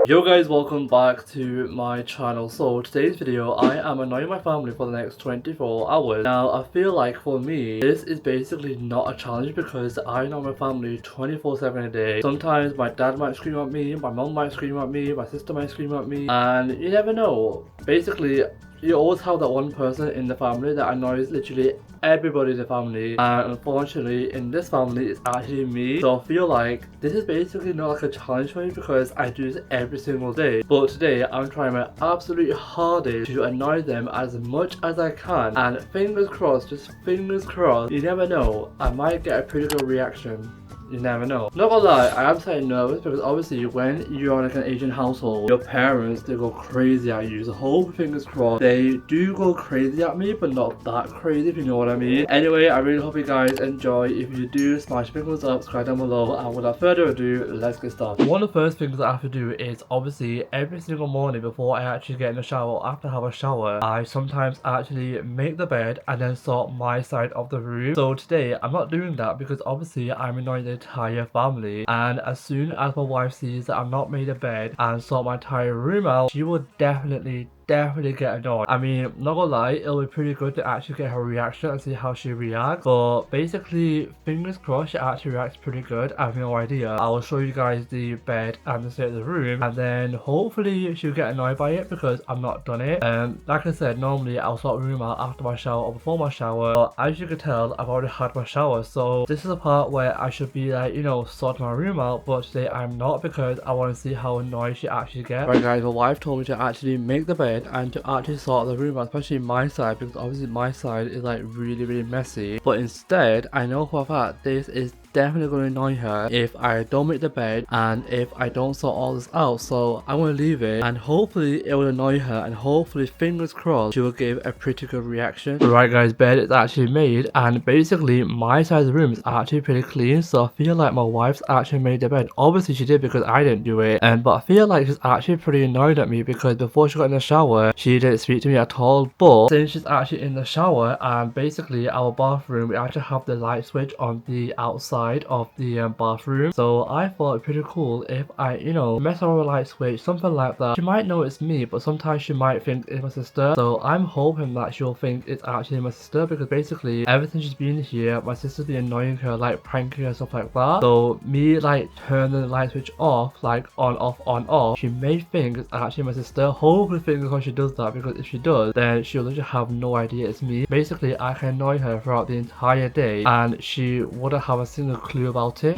Yo guys, welcome back to my channel. So today's video, I am annoying my family for the next 24 hours. Now I feel like for me, this is basically not a challenge because I annoy my family 24/7 a day. Sometimes my dad might scream at me, my mom might scream at me, my sister might scream at me, and you never know. Basically, you always have that one person in the family that annoys literally everybody in the family, and unfortunately in this family it's actually me. So I feel like this is basically not like a challenge for me because I do this every single day, but today I'm trying my absolute hardest to annoy them as much as I can, and fingers crossed, just fingers crossed, you never know, I might get a pretty good reaction. You never know. Not gonna lie, I am slightly nervous because obviously when you're in like an Asian household, your parents, they go crazy at you. So whole fingers crossed, they do go crazy at me, but not that crazy, if you know what I mean. Anyway, I really hope you guys enjoy. If you do, smash big thumbs up, subscribe down below, and without further ado, let's get started. One of the first things I have to do is obviously every single morning before I actually get in the shower, after I have a shower, I sometimes actually make the bed and then sort my side of the room. So today I'm not doing that because obviously I'm annoying the entire family, and as soon as my wife sees that I'm not made a bed and sort my entire room out, she will definitely get annoyed. I mean, not gonna lie, it'll be pretty good to actually get her reaction and see how she reacts, but basically fingers crossed she actually reacts pretty good. I have no idea. I will show you guys the bed and the state of the room, and then hopefully she'll get annoyed by it because I'm not done it. Like I said, normally I'll sort the room out after my shower or before my shower, but as you can tell, I've already had my shower, so this is the part where I should be like, you know, sorting my room out, but today I'm not because I want to see how annoyed she actually gets. Right guys, my wife told me to actually make the bed and to actually sort the room out, especially my side, because obviously my side is like really messy. But instead, I know for a fact this is definitely going to annoy her if I don't make the bed and if I don't sort all this out. So I'm going to leave it, and hopefully it will annoy her, and hopefully fingers crossed she will give a pretty good reaction. Right guys, bed is actually made, and basically my side of the room is actually pretty clean, so I feel like my wife's actually made the bed. Obviously she did because I didn't do it, but I feel like she's actually pretty annoyed at me because before she got in the shower she didn't speak to me at all. But since she's actually in the shower, and basically our bathroom, we actually have the light switch on the outside of the bathroom, so I thought it'd be pretty cool if I, you know, mess around with a light switch, something like that. She might know it's me, but sometimes she might think it's my sister, so I'm hoping that she'll think it's actually my sister, because basically everything she's been here, my sister's been annoying her, like pranking her, stuff like that. So me like turning the light switch off, like on off, she may think it's actually my sister. Hopefully fingers crossed she does that, because if she does, then she'll literally have no idea it's me. Basically I can annoy her throughout the entire day and she wouldn't have a single clue about it.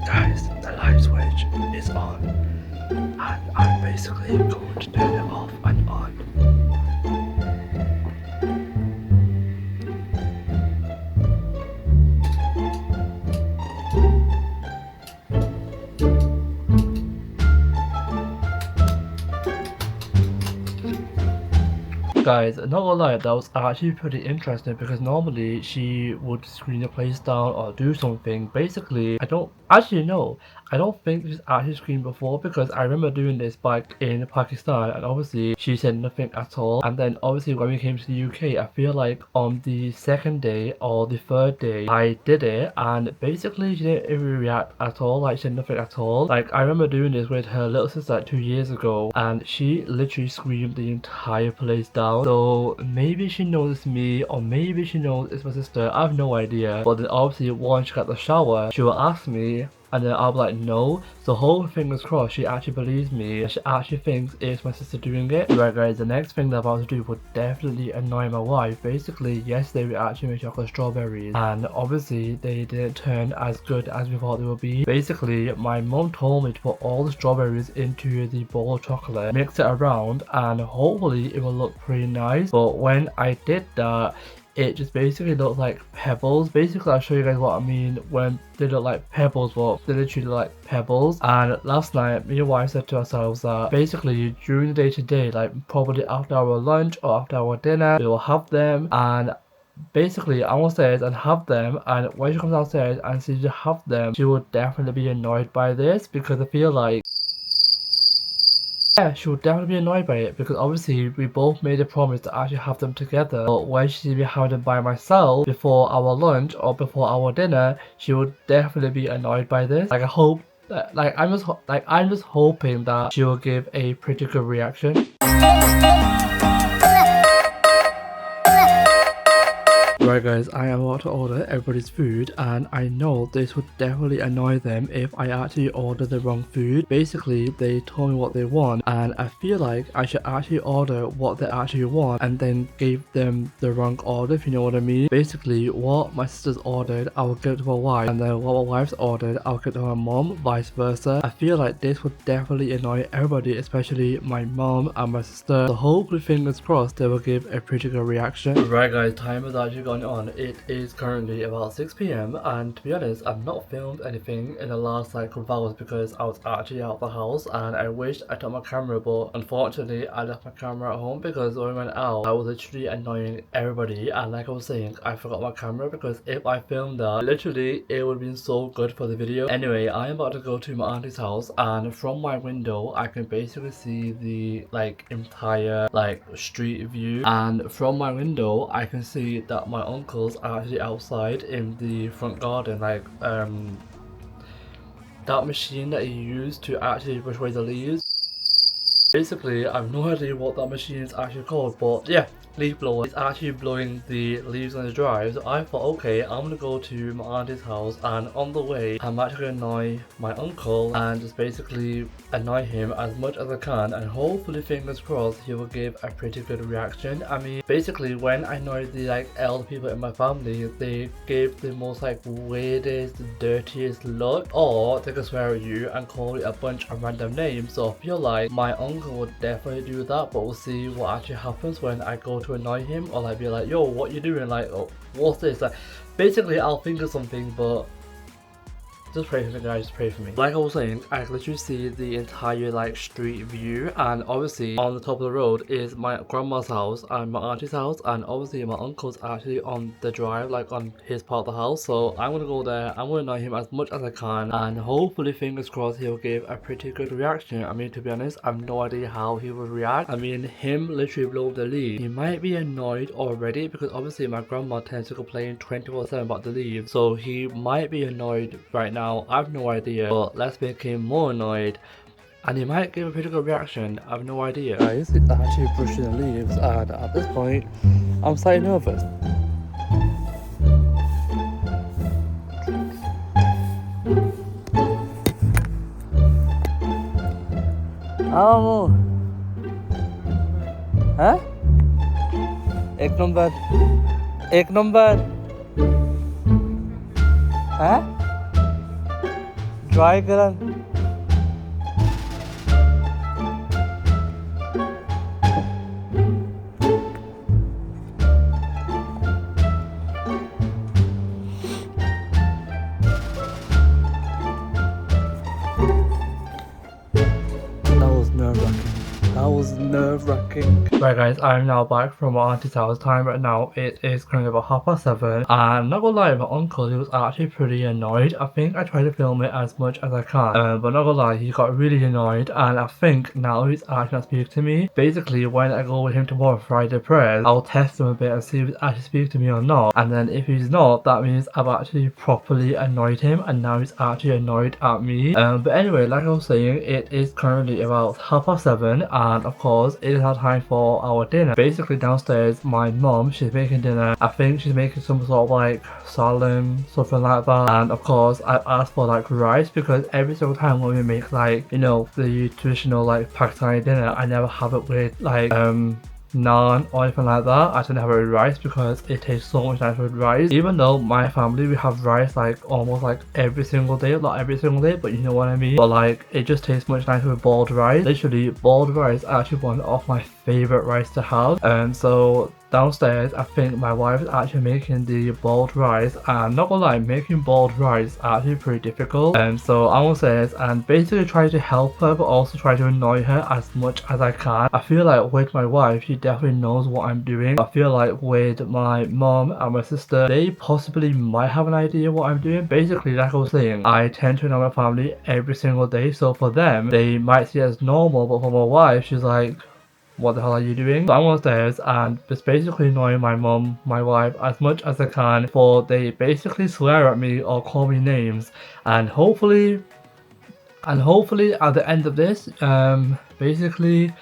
Guys, the light switch is on, and I'm basically going to turn it off and on. Guys, not gonna lie, that was actually pretty interesting because normally she would screen the place down or do something. Basically, I don't think she's actually screamed before, because I remember doing this back in Pakistan and obviously she said nothing at all. And then obviously when we came to the UK, I feel like on the second day or the third day I did it, and basically she didn't even react at all, like she said nothing at all. Like I remember doing this with her little sister like 2 years ago, and she literally screamed the entire place down. So maybe she knows it's me, or maybe she knows it's my sister, I have no idea. But then obviously once she got the shower, she will ask me, and then I'll be like no. So whole fingers crossed she actually believes me and she actually thinks it's my sister doing it. Right guys, the next thing that I'm about to do would definitely annoy my wife. Basically yesterday we actually made chocolate strawberries, and obviously they didn't turn as good as we thought they would be. Basically my mom told me to put all the strawberries into the bowl of chocolate, mix it around, and hopefully it will look pretty nice. But when I did that, it just basically looked like pebbles. Basically I'll show you guys what I mean when they look like pebbles, but they literally look like pebbles. And last night me and wife said to ourselves that basically during the day today, like probably after our lunch or after our dinner, we will have them, and basically I will stairs and have them, and when she comes downstairs and sees you have them, she will definitely be annoyed by this, because I feel like Yeah, she would definitely be annoyed by it because obviously we both made a promise to actually have them together. But when she sees me having them by myself before our lunch or before our dinner, she would definitely be annoyed by this. Like I hope, I'm just hoping that she will give a pretty good reaction. Right guys, I am about to order everybody's food and I know this would definitely annoy them if I actually order the wrong food. Basically, they told me what they want and I feel like I should actually order what they actually want and then give them the wrong order, if you know what I mean. Basically, what my sister's ordered, I will give to my wife, and then what my wife's ordered, I'll give to my mom, vice versa. I feel like this would definitely annoy everybody, especially my mom and my sister. So hopefully, fingers crossed, they will give a pretty good reaction. Right guys, time has actually gone on. It is currently about 6 p.m. and to be honest, I've not filmed anything in the last like couple of hours because I was actually out of the house and I wished I took my camera, but unfortunately I left my camera at home because when I went out I was literally annoying everybody, and like I was saying, I forgot my camera because if I filmed that, literally it would have been so good for the video. Anyway, I am about to go to my auntie's house and from my window I can basically see the like entire like street view, and from my window I can see that my uncles are actually outside in the front garden, like that machine that you use to actually brush away the leaves. Basically, I have no idea what that machine is actually called, but yeah, leaf blower. It's actually blowing the leaves on the drive. So I thought, okay, I'm gonna go to my auntie's house, and on the way, I'm actually gonna annoy my uncle and just basically annoy him as much as I can, and hopefully, fingers crossed, he will give a pretty good reaction. I mean, basically, when I annoyed the like elder people in my family, they gave the most like weirdest, dirtiest look, or they could swear at you and call you a bunch of random names. So I feel like my uncle would definitely do that, but we'll see what actually happens when I go to annoy him, or like be like, yo, what you doing, like, oh, what's this, like basically I'll think of something, but just pray for me guys, just pray for me. Like I was saying, I can literally see the entire like street view, and obviously on the top of the road is my grandma's house and my auntie's house, and obviously my uncle's actually on the drive, like on his part of the house. So I'm gonna go there, I'm gonna annoy him as much as I can, and hopefully fingers crossed he'll give a pretty good reaction. I mean, to be honest, I have no idea how he will react. I mean, him literally blowing the leaf, he might be annoyed already because obviously my grandma tends to complain 24/7 about the leaves, so he might be annoyed right now. I have no idea, but let's make him more annoyed and he might give a pretty good reaction. I have no idea. Guys, it's actually brushing the leaves, and at this point I'm slightly nervous. Oh, huh? एक number huh? Try Karan. That was nerve-wracking. Right guys, I'm now back from my auntie's house. Time right now, it is currently about 7:30, and I'm not gonna lie, my uncle, he was actually pretty annoyed. I think I tried to film it as much as I can, but not gonna lie, he got really annoyed, and I think now he's actually not speaking to me. Basically, when I go with him tomorrow Friday prayers, I'll test him a bit and see if he's actually speaking to me or not, and then if he's not, that means I've actually properly annoyed him, and now he's actually annoyed at me. But anyway, like I was saying, it is currently about 7:30, and of course it is our time for our dinner. Basically downstairs, my mom, she's making dinner. I think she's making some sort of like salam, something like that, and of course I asked for like rice because every single time when we make like, you know, the traditional like Pakistani dinner, I never have it with like naan or anything like that. I tend to have it with rice because it tastes so much nicer with rice. Even though my family, we have rice like almost like every single day, not every single day, but you know what I mean. But like it just tastes much nicer with boiled rice. Literally, boiled rice is actually one of my favorite rice to have. So downstairs, I think my wife is actually making the boiled rice, and not gonna lie, making boiled rice actually pretty difficult. So I'm upstairs and basically try to help her, but also try to annoy her as much as I can. I feel like with my wife, she definitely knows what I'm doing. I feel like with my mom and my sister, they possibly might have an idea what I'm doing. Basically, like I was saying, I tend to annoy my family every single day, so for them, they might see it as normal, but for my wife, she's like, what the hell are you doing? So I'm upstairs and just basically annoying my mom, my wife as much as I can, for they basically swear at me or call me names, and hopefully at the end of this, basically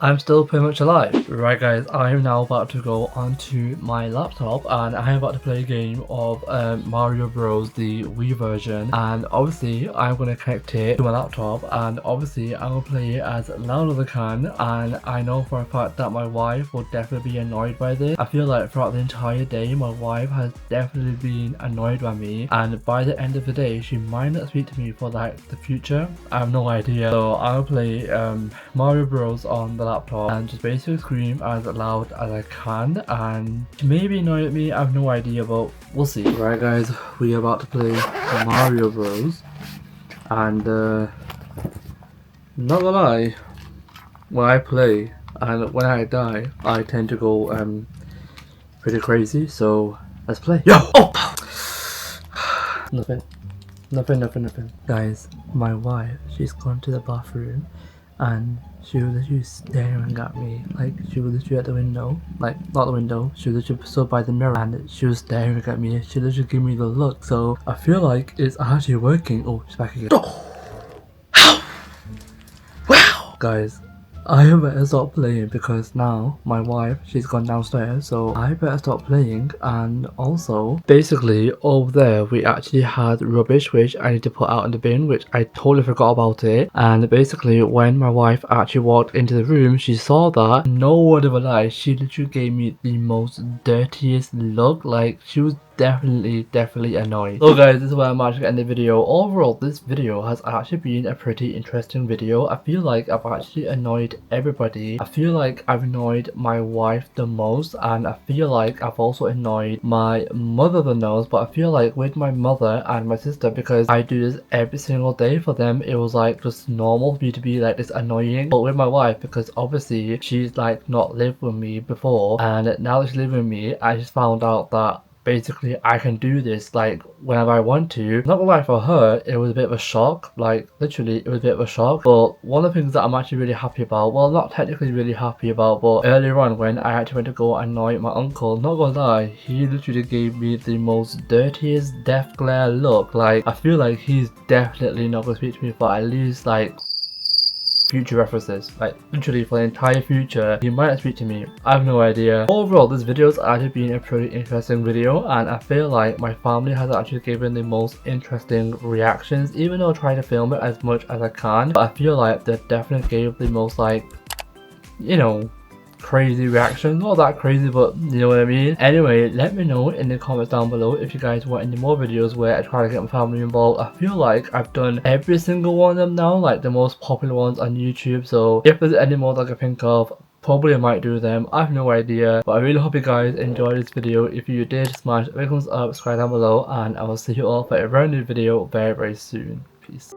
I'm still pretty much alive. Right guys, I am now about to go onto my laptop and I am about to play a game of Mario Bros, the Wii version, and obviously I'm going to connect it to my laptop, and obviously I'm going to play it as loud as I can, and I know for a fact that my wife will definitely be annoyed by this. I feel like throughout the entire day my wife has definitely been annoyed by me, and by the end of the day she might not speak to me for like the future. I have no idea. So I'm going to play Mario Bros on the laptop and just basically scream as loud as I can, and maybe annoy at me, I have no idea, but we'll see. Right guys, we are about to play Mario Bros, and not gonna lie, when I play and when I die I tend to go pretty crazy, so let's play. Yo! Oh! Nothing. Guys, my wife, she's gone to the bathroom and she was literally staring at me, like she was literally at the window, like not the window, she was literally stood by the mirror and she was staring at me. She literally gave me the look, so I feel like it's actually working. Oh, she's back again. Oh! Wow! Guys, I better stop playing because now my wife, she's gone downstairs, so I better stop playing. And also, basically over there we actually had rubbish which I need to put out in the bin, which I totally forgot about it. And basically when my wife actually walked into the room, she saw that. No word of a lie, she literally gave me the most dirtiest look. Like she was definitely annoyed. So guys, this is where I'm actually going to end the video. Overall, this video has actually been a pretty interesting video. I feel like I've actually annoyed everybody. I feel like I've annoyed my wife the most, and I feel like I've also annoyed my mother the most. But I feel like with my mother and my sister, because I do this every single day for them, it was like just normal for me to be like this annoying. But with my wife, because obviously she's like not lived with me before, and now that she's living with me, I just found out that basically I can do this like whenever I want to. Not gonna lie, for her it was a bit of a shock, like literally it was a bit of a shock. But one of the things that I'm actually really happy about, well not technically really happy about, but earlier on when I actually went to go annoy my uncle, not gonna lie, he literally gave me the most dirtiest death glare look. Like I feel like he's definitely not gonna speak to me for at least like future references, like literally for the entire future he might not speak to me. I have no idea. Overall, this video has actually been a pretty interesting video, and I feel like my family has actually given the most interesting reactions, even though I try to film it as much as I can. But I feel like they definitely gave the most, like, you know, crazy reaction. Not that crazy, but you know what I mean. Anyway, let me know in the comments down below if you guys want any more videos where I try to get my family involved. I feel like I've done every single one of them now, like the most popular ones on YouTube, so if there's any more that I can think of, probably I might do them. I have no idea, but I really hope you guys enjoyed this video. If you did, smash a big thumbs up, subscribe down below, and I will see you all for a brand new video very soon. Peace.